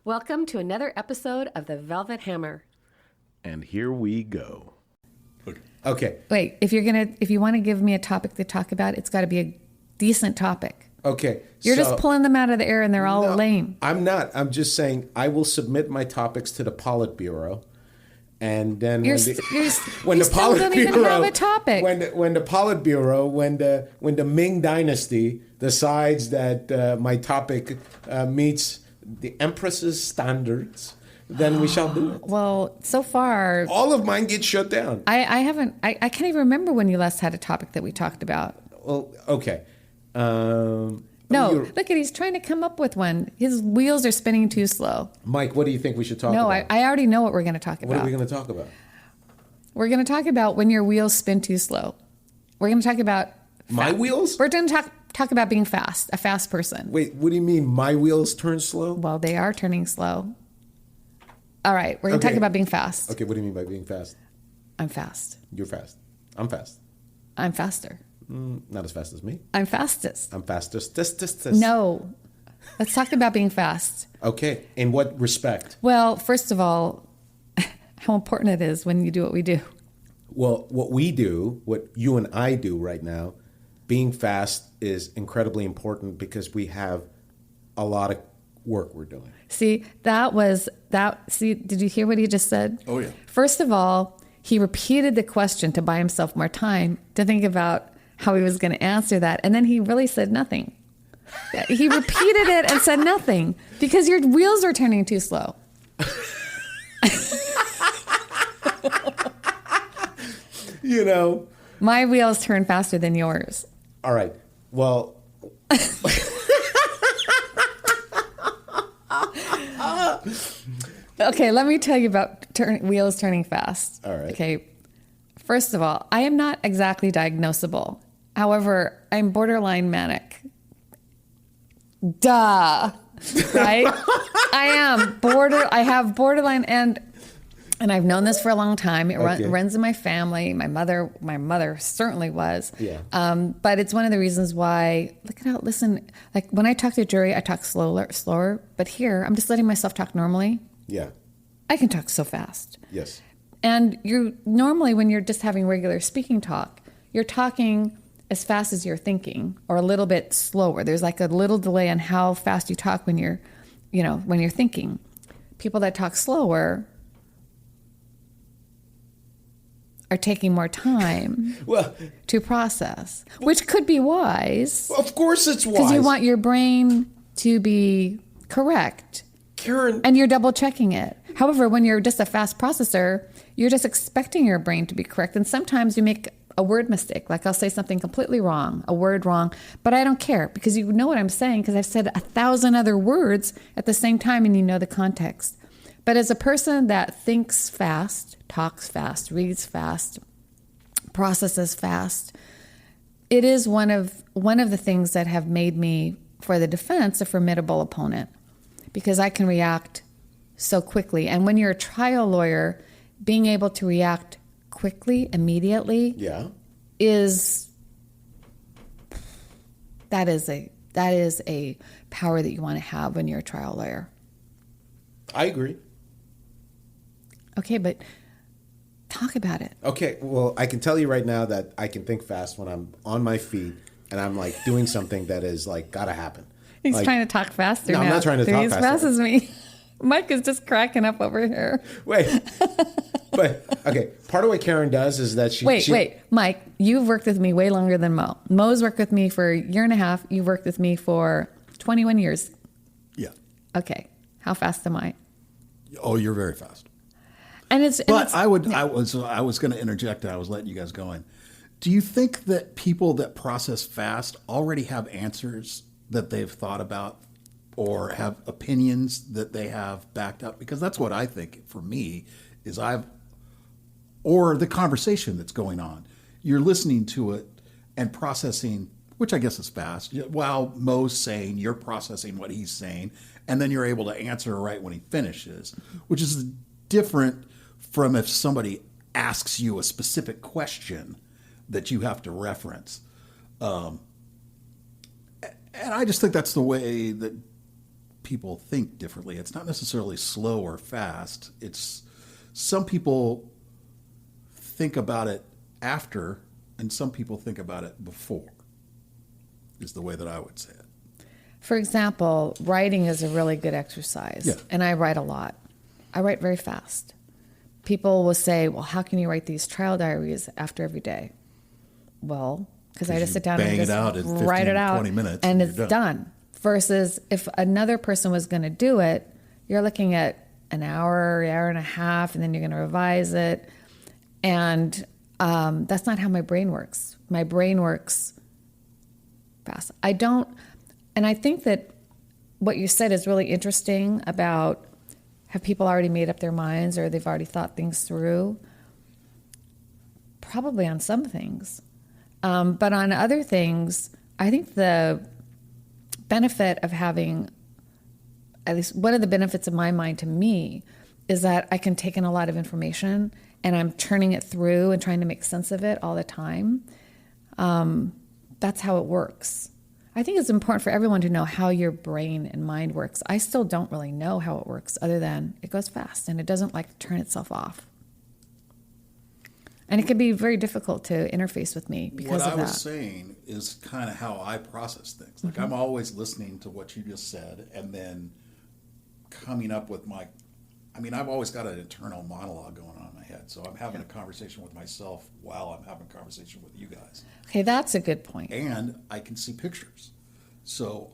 Welcome to another episode of The Velvet Hammer. And here we go. Okay. Wait, if you want to give me a topic to talk about, it's got to be a decent topic. Okay. You're just pulling them out of the air and they're all lame. I'm not. I'm just saying I will submit my topics to the Politburo. And then You still don't even have a topic. When the Politburo, when the Ming Dynasty decides that my topic meets the Empress's standards, then we shall do it. Well, so far, all of mine get shut down. I can't even remember when you last had a topic that we talked about. Well, okay. No, look at he's trying to come up with one. His wheels are spinning too slow. Mike, what do you think we should talk about? No, I already know what we're going to talk about. What are we going to talk about? We're going to talk about when your wheels spin too slow. We're going to talk about my wheels? We're going to talk about being fast, a fast person. Wait, what do you mean my wheels turn slow? Well, they are turning slow. All right, we're going to talk about being fast. Okay, what do you mean by being fast? I'm fast. You're fast. I'm fast. I'm faster. Not as fast as me. I'm fastest. I'm fastest. No. Let's talk about being fast. Okay. In what respect? Well, first of all, how important it is when you do what we do. Well, what we do, what you and I do right now, being fast is incredibly important because we have a lot of work we're doing. See, did you hear what he just said? Oh, yeah. First of all, he repeated the question to buy himself more time to think about how he was going to answer that. And then he really said nothing. He repeated it and said nothing because your wheels are turning too slow. You know. My wheels turn faster than yours. All right. Well. Okay, let me tell you about wheels turning fast. All right. Okay. First of all, I am not exactly diagnosable. However, I'm borderline manic. Duh. Right? I have borderline and I've known this for a long time. It runs in my family. My mother certainly was. Yeah. But it's one of the reasons why, listen, like when I talk to a jury, I talk slower. But here, I'm just letting myself talk normally. Yeah. I can talk so fast. Yes. And normally when you're just having regular speaking talk, you're talking as fast as you're thinking or a little bit slower. There's like a little delay on how fast you talk when you're thinking. People that talk slower are taking more time to process, which could be wise. Of course it's wise. Because you want your brain to be correct. Karen. And you're double checking it. However, when you're just a fast processor, you're just expecting your brain to be correct. And sometimes you make a word mistake. Like I'll say something completely wrong, a word wrong, but I don't care because you know what I'm saying because I've said 1,000 other words at the same time and you know the context. But as a person that thinks fast, talks fast, reads fast, processes fast, it is one of the things that have made me, for the defense, a formidable opponent because I can react so quickly. And when you're a trial lawyer, being able to react quickly, immediately, is a power that you want to have when you're a trial lawyer. I agree. Okay, but talk about it. Okay, well, I can tell you right now that I can think fast when I'm on my feet and I'm like doing something that is like gotta happen. He's like, trying to talk faster. No, now. I'm not trying to talk He's faster. as fast as me. Mike is just cracking up over here. Wait, but okay. Part of what Karen does is that she. Wait, Mike. You've worked with me way longer than Mo. Mo's worked with me for a year and a half. You've worked with me for 21 years. Yeah. Okay. How fast am I? Oh, you're very fast. I was going to interject. I was letting you guys go in. Do you think that people that process fast already have answers that they've thought about? Or have opinions that they have backed up? Because that's what I think for me is or the conversation that's going on. You're listening to it and processing, which I guess is fast. While Mo's saying, you're processing what he's saying, and then you're able to answer right when he finishes, which is different from if somebody asks you a specific question that you have to reference. And I just think that's the way that people think differently. It's not necessarily slow or fast. It's some people think about it after, and some people think about it before, is the way that I would say it. For example, writing is a really good exercise. Yeah. And I write a lot. I write very fast. People will say, well, how can you write these trial diaries after every day? Well, because I just sit down and just write it out 20 minutes and and it's you're done. Versus if another person was going to do it, you're looking at an hour, hour and a half, and then you're going to revise it. And that's not how my brain works. My brain works fast. And I think that what you said is really interesting about have people already made up their minds or they've already thought things through? Probably on some things. But on other things, I think the benefit of having, at least one of the benefits of my mind to me, is that I can take in a lot of information and I'm turning it through and trying to make sense of it all the time. That's how it works. I think it's important for everyone to know how your brain and mind works. I still don't really know how it works other than it goes fast and it doesn't like turn itself off. And it can be very difficult to interface with me because of that. What I was saying is kind of how I process things. Like I'm always listening to what you just said and then coming up with I've always got an internal monologue going on in my head. So I'm having a conversation with myself while I'm having a conversation with you guys. Okay, that's a good point. And I can see pictures. So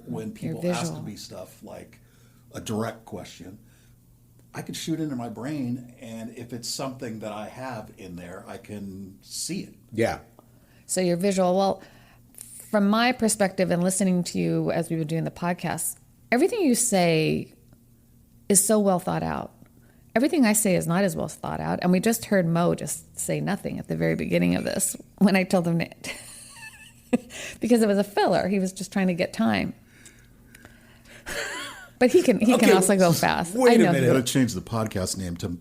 when people ask me stuff like a direct question, I can shoot into my brain, and if it's something that I have in there, I can see it. Yeah. So you're visual. Well, from my perspective and listening to you as we've been doing the podcast, everything you say is so well thought out. Everything I say is not as well thought out. And we just heard Mo just say nothing at the very beginning of this when I told him because it was a filler. He was just trying to get time. But he can also go fast. Wait a minute. You got to change the podcast name to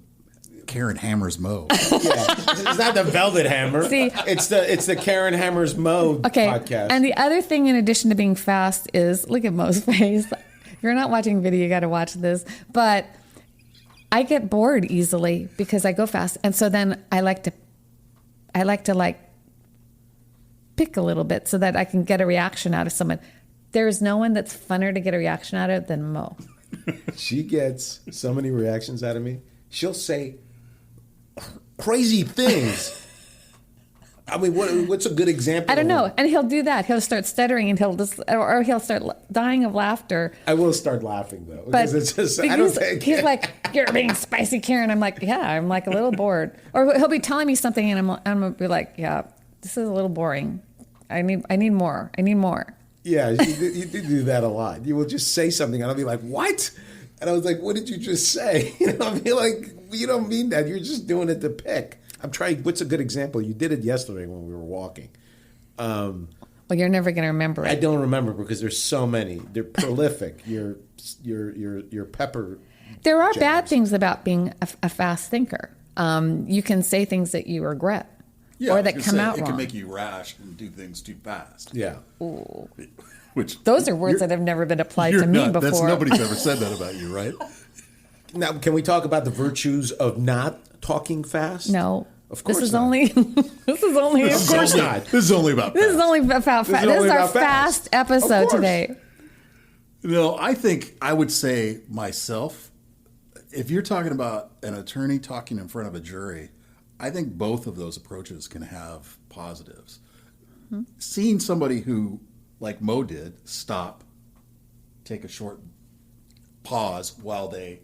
Karen Hammers Mo. Yeah. It's not the Velvet Hammer. See, it's the Karen Hammers Mo podcast. And the other thing in addition to being fast is, look at Mo's face. If you're not watching video, you got to watch this. But I get bored easily because I go fast. And so then I like to pick a little bit so that I can get a reaction out of someone. There is no one that's funner to get a reaction out of than Mo. She gets so many reactions out of me. She'll say crazy things. I mean, what's a good example? I don't know. And he'll do that. He'll start stuttering and he'll start dying of laughter. I will start laughing though. But it's just, he's like, you're being spicy, Karen. I'm like, yeah, I'm like a little bored. Or he'll be telling me something and I'm going to be like, yeah, this is a little boring. I need more. Yeah, you do that a lot. You will just say something and I'll be like, what? And I was like, what did you just say? I'll be like, you don't mean that. You're just doing it to pick. I'm trying. What's a good example? You did it yesterday when we were walking. Well, you're never going to remember it. I don't remember because there's so many. They're prolific. Your pepper. There are jams. bad things about being a fast thinker. You can say things that you regret or that come out wrong. It can make you rash and do things too fast. Yeah. Ooh. Which those are words that have never been applied to me before. Nobody's ever said that about you, right? Now, can we talk about the virtues of not talking fast? No. Of course this is not. only. Of course not. This is only about. This is only about fast. This is our fast episode today. No, I think I would say myself, if you're talking about an attorney talking in front of a jury, I think both of those approaches can have positives. Mm-hmm. Seeing somebody who, like Mo did, stop, take a short pause while they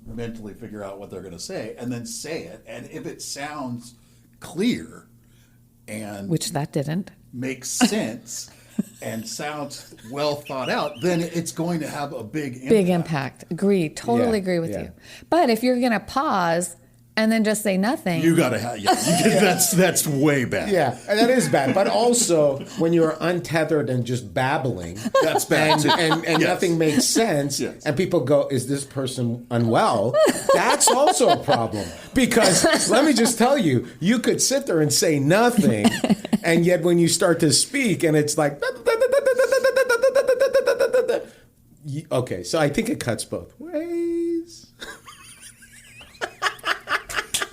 mentally figure out what they're going to say, and then say it, and if it sounds clear and which that didn't makes sense and sounds well thought out, then it's going to have a big impact. Agree. Totally agree with you. But if you're going to pause and then just say nothing, you got to have. That's way bad. Yeah, and that is bad. But also, when you're untethered and just babbling, that's bad. And yes. Nothing makes sense, yes. And people go, "Is this person unwell?" That's also a problem. Because let me just tell you, you could sit there and say nothing, and yet when you start to speak, and it's like, Okay, so I think it cuts both ways.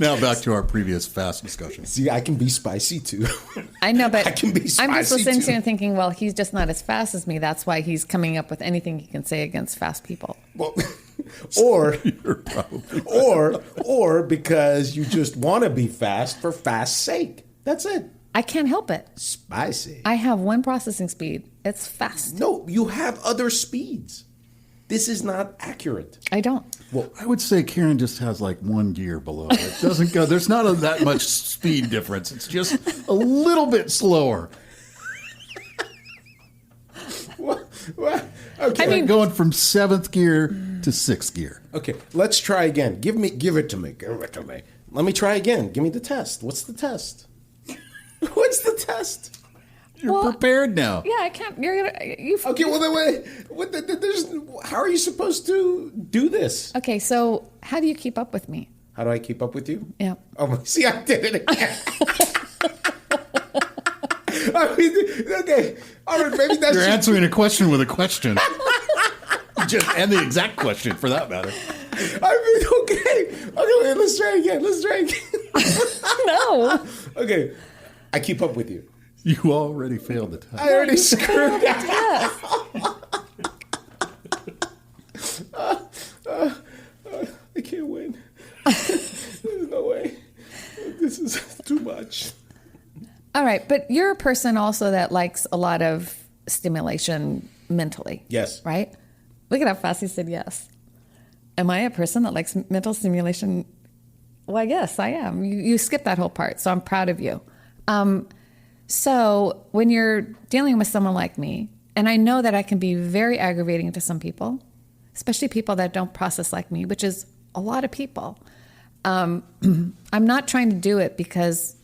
Now back to our previous fast discussion. See, I can be spicy too. I know, but I can be spicy I'm just listening to too. him thinking, well, he's just not as fast as me. That's why he's coming up with anything he can say against fast people. Well, or You're probably right. or because you just want to be fast for fast's sake. That's it. I can't help it. Spicy. I have one processing speed. It's fast. No, you have other speeds. This is not accurate. I don't. Well, I would say Karen just has like one gear below it. It doesn't go. There's not that much speed difference. It's just a little bit slower. What? Okay. I mean- Going from 7th gear to 6th gear. Okay, let's try again. Give it to me. Let me try again. Give me the test. What's the test? What's the test? You're prepared now. Yeah, I can't. Okay, well then wait. How are you supposed to do this? Okay, so how do you keep up with me? How do I keep up with you? Yeah. Oh, see, I did it again. I mean, okay, all right, maybe that's You're just- answering a question with a question. And the exact question, for that matter. I mean, okay, wait, let's try again. No. Okay, I keep up with you. You already failed the test. I already screwed up. Yes. I can't win. There's no way. This is too much. All right, but you're a person also that likes a lot of stimulation mentally. Yes. Right? Look at how fast he said yes. Am I a person that likes mental stimulation? Well, I guess I am. You skipped that whole part, so I'm proud of you. So when you're dealing with someone like me, and I know that I can be very aggravating to some people, especially people that don't process like me, which is a lot of people. I'm not trying to do it because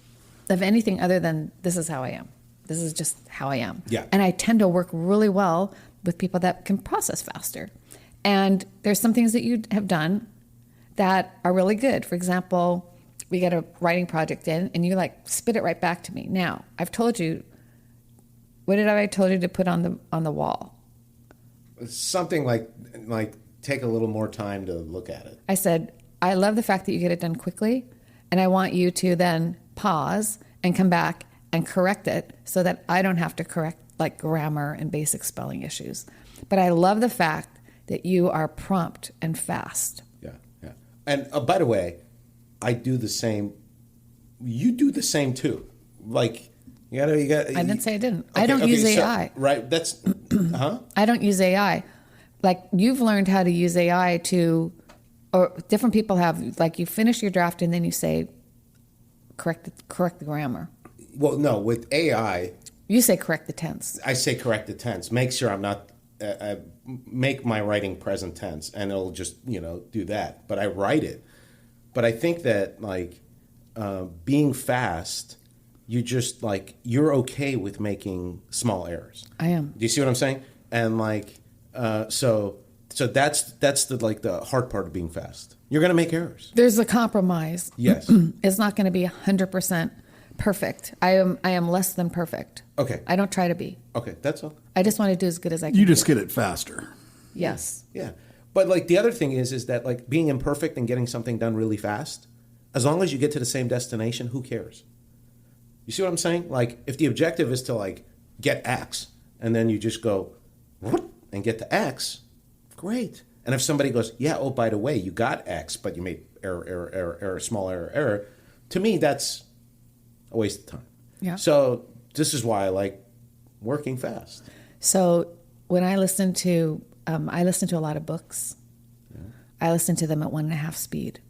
of anything other than this is how I am. This is just how I am. Yeah. And I tend to work really well with people that can process faster. And there's some things that you have done that are really good. For example, we get a writing project in and you like spit it right back to me. Now, I've told you, what did I told you to put on the wall? Something like take a little more time to look at it. I said, I love the fact that you get it done quickly, and I want you to then pause and come back and correct it so that I don't have to correct like grammar and basic spelling issues. But I love the fact that you are prompt and fast. Yeah. And by the way, I do the same. You do the same too. Like you got. I didn't say I didn't. Okay, I don't use so- AI. Right. That's. Huh? I don't use AI. Like you've learned how to use AI to, or different people have. Like you finish your draft and then you say, correct the grammar. Well, no. With AI, You say correct the tense. I say correct the tense. Make sure I'm not. Make my writing present tense, and it'll just do that. But I write it. But I think that being fast, you're okay with making small errors. I am. Do you see what I'm saying? And so that's the hard part of being fast. You're gonna make errors. There's a compromise. Yes. It's not going to be 100% perfect. I am less than perfect. Okay. I don't try to be. Okay, that's all. I just want to do as good as I can. You just do. get it faster. Yes. Yeah. But the other thing is that being imperfect and getting something done really fast, as long as you get to the same destination, who cares? You see what I'm saying? Like if the objective is to get X and then you just go and get to X, great. And if somebody goes, yeah, oh, by the way, you got X, but you made error, small error, to me, that's a waste of time. Yeah. So this is why I like working fast. So when I listen to a lot of books. Yeah. I listen to them at 1.5 speed.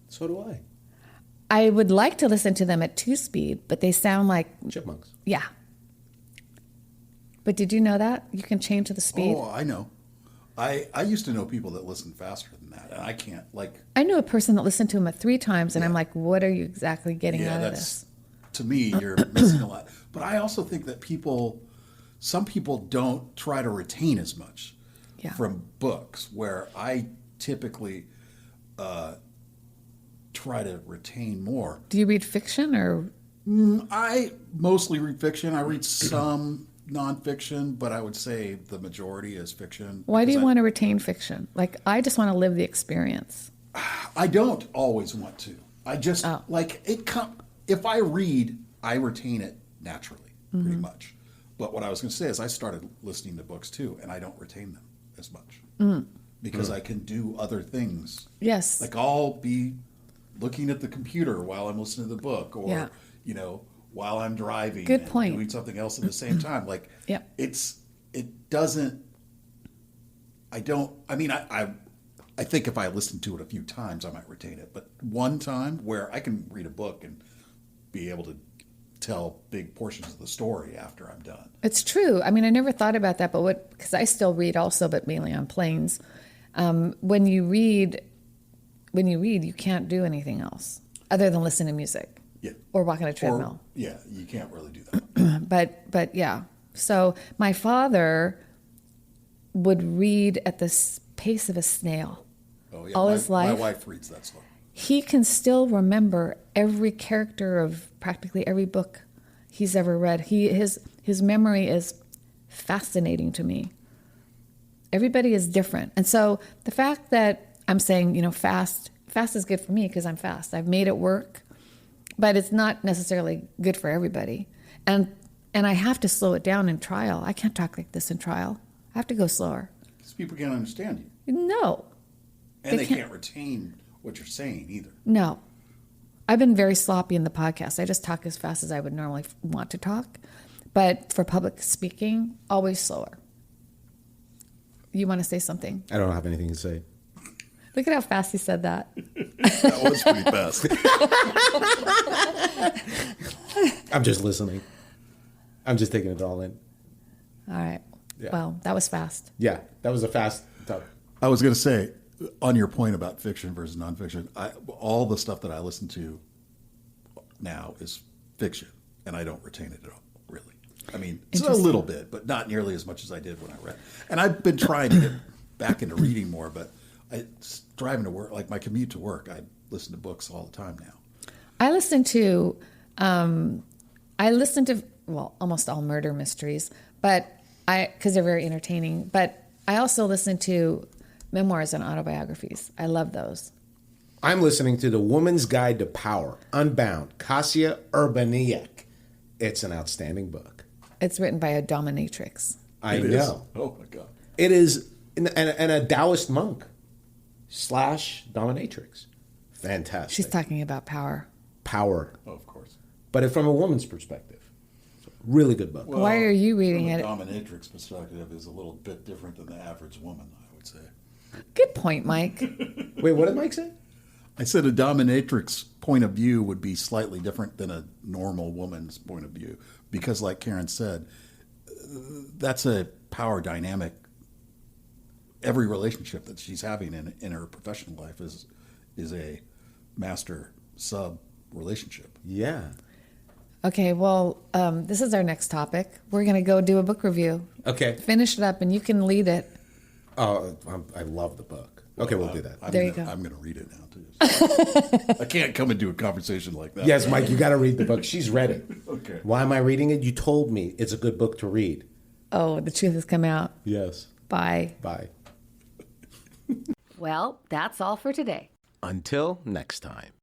So do I. I would like to listen to them at 2 speed, but they sound like chipmunks. Yeah. But did you know that? You can change the speed? Oh, I know. I used to know people that listen faster than that, and I can't, I knew a person that listened to him at 3 times, and I'm like, what are you exactly getting out of this? To me, you're missing a lot. But I also think that some people don't try to retain as much from books, where I typically try to retain more. Do you read fiction or? I mostly read fiction. I read some nonfiction, but I would say the majority is fiction. Why do because you want to retain fiction? Like, I just want to live the experience. I don't always want to. I just if I read, I retain it naturally, pretty much. But what I was going to say is I started listening to books too, and I don't retain them as much because I can do other things. Yes. Like I'll be looking at the computer while I'm listening to the book, or Yeah. while I'm driving, Good and point. doing something else at the same time. Like Yep. it doesn't. I don't. I mean, I think if I listened to it a few times, I might retain it. But one time where I can read a book and be able to tell big portions of the story after I'm done. It's true. I mean, I never thought about that, but because I still read also, but mainly on planes. When you read, you can't do anything else other than listen to music. Yeah. Or walk on a treadmill. Yeah, you can't really do that. But yeah. So my father would read at the pace of a snail. Oh yeah, All his life. My wife reads that slow. He can still remember every character of practically every book he's ever read. His memory is fascinating to me. Everybody is different. And so the fact that I'm saying, fast is good for me because I'm fast. I've made it work, but it's not necessarily good for everybody. And I have to slow it down in trial. I can't talk like this in trial. I have to go slower. Because people can't understand you. No. And they can't retain what you're saying either. No. I've been very sloppy in the podcast. I just talk as fast as I would normally want to talk. But for public speaking, always slower. You want to say something? I don't have anything to say. Look at how fast he said that. That was pretty fast. I'm just listening. I'm just taking it all in. All right. Yeah. Well, that was fast. Yeah, that was a fast talk. I was going to say, on your point about fiction versus nonfiction, all the stuff that I listen to now is fiction, and I don't retain it at all, really. I mean, it's a little bit, but not nearly as much as I did when I read. And I've been trying to get back into reading more, but driving to work, like my commute to work, I listen to books all the time now. I listen to almost all murder mysteries, but because they're very entertaining. But I also listen to memoirs and autobiographies. I love those. I'm listening to The Woman's Guide to Power, Unbound, Kassie Urbaniak. It's an outstanding book. It's written by a dominatrix. I It know. is. Oh, my God. It is, and a Taoist monk / dominatrix. Fantastic. She's talking about power. Power, Oh, of course. but from a woman's perspective. Really good book. Why are you reading it? From a dominatrix perspective is a little bit different than the average woman, I would say. Good point, Mike. Wait, what did Mike say? I said a dominatrix point of view would be slightly different than a normal woman's point of view because, like Karen said, that's a power dynamic. Every relationship that she's having in her professional life is a master-sub relationship. Yeah. Okay, well, this is our next topic. We're going to go do a book review. Okay. Finish it up, and you can lead it. Oh, I love the book. Okay, we'll do that. There you go. I'm going to read it now, too. I can't come into a conversation like that. Yes, Mike, you got to read the book. She's read it. Okay. Why am I reading it? You told me it's a good book to read. Oh, the truth has come out. Yes. Bye. Bye. Well, that's all for today. Until next time.